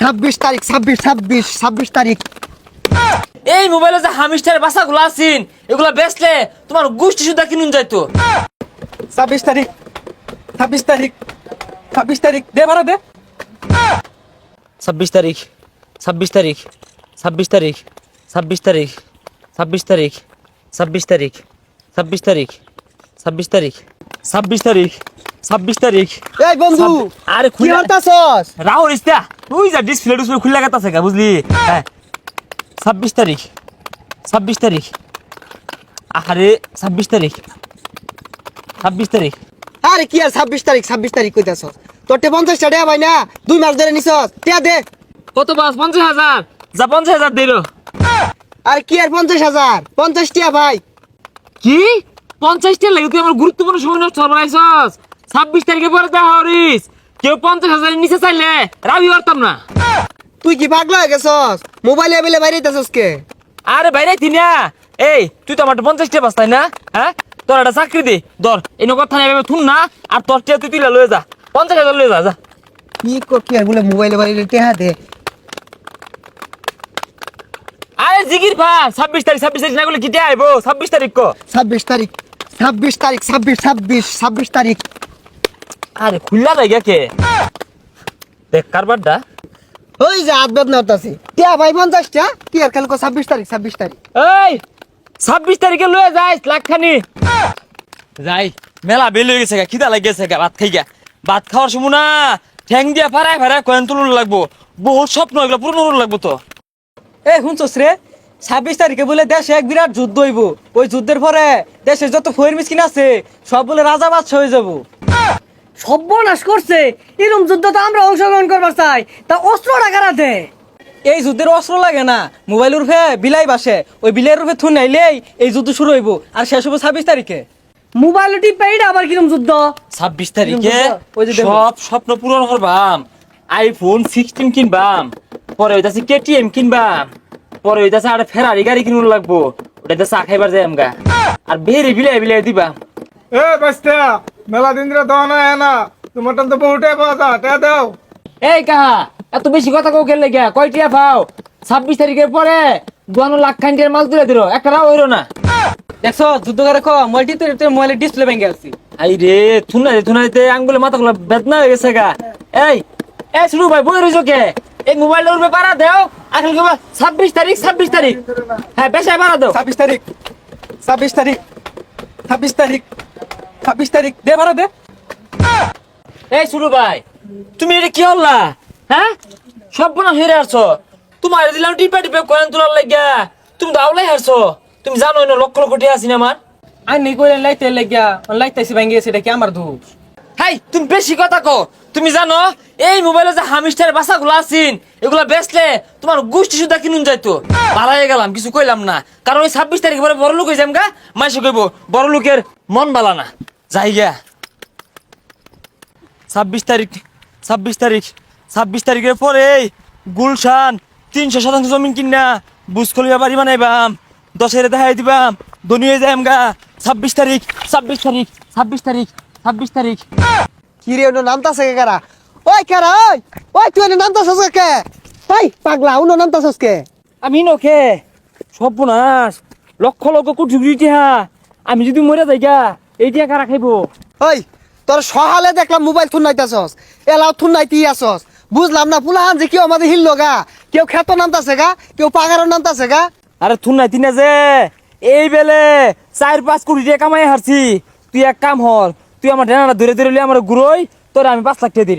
26 তারিখ 26 তারিখ। এই মোবাইলে যে হামিস্টার বাসাগুলো আছেন এগুলা বেচলে তোমার গোষ্ঠী সুদ্ধা কিনুন যাইতো। 26 তারিখ 26 তারিখ দে ভাড়া দে। 26 তারিখ 26 তারিখ 26 তারিখ 26 তারিখ 26 তারিখ 26 তারিখ 26 তারিখ 26 তারিখ 26 তারিখ 26 তারিখ। এই বন্ধু আরে কি খুলে হতাছস? রাহুল ইস্তা তুই যা ডিসপ্লে খুলে গেতাছে গা বুঝলি। হ্যাঁ 26 তারিখ 26 তারিখ। আরে 26 তারিখ 26 তারিখ। আরে কি আর 26 তারিখ কইতাছস? তোরতে 50 টাকা ভাই না 2 মাস ধরে নিছস টিয়া দে। কত বাস 50,000 যা 50,000 দিল। আরে কি আর 50,000 50 টিয়া ভাই। কি 50 টাকা লাগে তুই আমার গুরুত্বপূর্ণ সময় নষ্ট করবাইছস। 26 তারিখে পরে দেখা হরিস কেউ 50,000 নিচে চাইলে রাবি পারতাম না। তুই কি পাগলা হয়ে গেছস? মোবাইলে এবেলে বাইরে যাইতাছস কে? আরে বাইরে থি না। এই তুই তো আমার 50 টাকা বাস তাই না? হ্যাঁ তোর একটা চাকরি দে ধর এই কথা নেবে থুন না আর তোর টিয়া তুই তুই লয়ে যা 50,000 লয়ে যা যা। কি আর বলে মোবাইলে বাইরে টিয়া দে। আরে জিগির ভা 26 তারিখ না বলে কি টিয়া আইবো 26 তারিখ কো। 26 তারিখ 26 তারিখ। আরে খুললা লাগে কে দেখ কারবারটা। ওই যে হাত বেদনা হতাছি টিয়া ভাই 50 টা কি আর কালকে 26 তারিখ। এই 26 তারিখে লয়ে যাইস লাখখানি যাই মেলা বেল হয়ে গেছে গা খিদা লাগিয়েছে গা ভাত খাই গা ভাত খাওয়ার সময় না ঠ্যাং দিয়া ফারায় কয়েন তুলুন লাগবো বহুত স্বপ্ন এগুলো পূরণ লাগবো তো। এই শুনছস রে 26 তারিখে বলে দেশে এক বিরাট যুদ্ধ হইব। ওই যুদ্ধের পরে দেশের যত ফয়ের মিসকিন আছে সব বলে রাজা বাদশা হয়ে যাব। সর্বনাশ করছে এরকম যুদ্ধ তো আমরা অংশগ্রহণ করবার চাই তা অস্ত্র টাকারা দে। এই যুদ্ধের অস্ত্র লাগে না মোবাইল রূপে বিলাই বাসে ওই বিলাই রূপে থুন নাইলেই এই যুদ্ধ শুরু হইব আর শেষ হইব 26 তারিখে। মোবাইল টিপা এটা আবার কিরম যুদ্ধ? 26 তারিখে ওই যে দেখো। সব স্বপ্ন পূরণ করবাম আইফোন 16 কিনবাম পরে হইতাছে কেটিএম কিনবাম পরে হইতাছে আর ফেরারি গাড়ি কিনুন লাগবো ওটা চা খাইবার যাই আমগা আর বেরি বিলাই দিবাম। এ বাস্তা মেলা দিন ধরে দাও না না তোমার তো বহুটে পাওয়া যা টা দাও। এই কাহা এত বেশি কথা কও কেন লাগা কয়টিয়া পাও 26 তারিখের পরে 52 লাখ খান মাল তুলে দিল একটা রাও হইরো না। দেখছো যুদ্ধ করে কো মোবাইলটি তো মোবাইলের ডিসপ্লে ভেঙে গেছে। আই রে থুনাইতে আঙ্গুলে মাথাগুলো বেদনা হয়ে গেছে গা। এই শুরু ভাই বই রইছো কে এই মোবাইলের উপরে পাড়া দাও আজকে 26 তারিখ। হ্যাঁ বেশি পাড়া দাও 26 তারিখ দে ভাড়া দে। এই শুরু ভাই তুমি এটা কি হল্লা হ্যাঁ সব বোনা হেরে আসছো তোমার দিলাম টিপে কয়েন তোলার লাগিয়া তুমি দাওলাই হারছো তুমি জানো না লক্ষ লক্ষ টাকা আছে না আমার। আর নি কইলে লাইতে লাগিয়া লাইতাইছি ভেঙে গেছে এটা কি আমার দোষ? হাই তুমি বেশি কথা কো তুমি জানো এই মোবাইলে যে হামিস্টারের বাসাগুলো আছেন এগুলা বেচলে তোমার গোষ্ঠী সুদ্ধা কিনুন যাইতো। বাড়াই গেলাম কিছু কইলাম না কারণ ওই 26 তারিখ পরে বড় লোক হয়ে যাম গা মাইসে কইব বড় লোকের মন বালা না যাই গা। 26 তারিখের পরে গুলশান 300 জমিন কিনা বুঝখলিয়া বাড়ি বানাইবাম 10-এর দেখাই দিবাম ধনী হয়ে যাইম গা। 26 তারিখ। কি রে ওনো নামতাছে কে কারা? ওই কারা ওই তুই এনে নামতাছস কে? এই পাগলা ওনো নামতাছস কে? আমি নখে সর্বনাশ লক্ষ লক্ষ কোটি কোটি টাকা আমি যদি মরে যাই গা এই টাকা কারা খাইবো? ওই তোর সহালে দেখলাম মোবাইল থুন নাইতাছস এলাও থুন নাইতি আসস বুঝলাম না পুলাহান যে কেউ আমাদের হিল গা কেউ খেত নামতাছে গা কেউ পাগারও নামতাছে গা। আরে থুন নাই তিনা যে এই বেলে 4-5 কোটি টাকা কামাই হারছি তুই এক কাম হর তুই আমার ডেনাটা ধরে আমার ঘুরোই তোর আমি 5 লাখ টাকা দিই।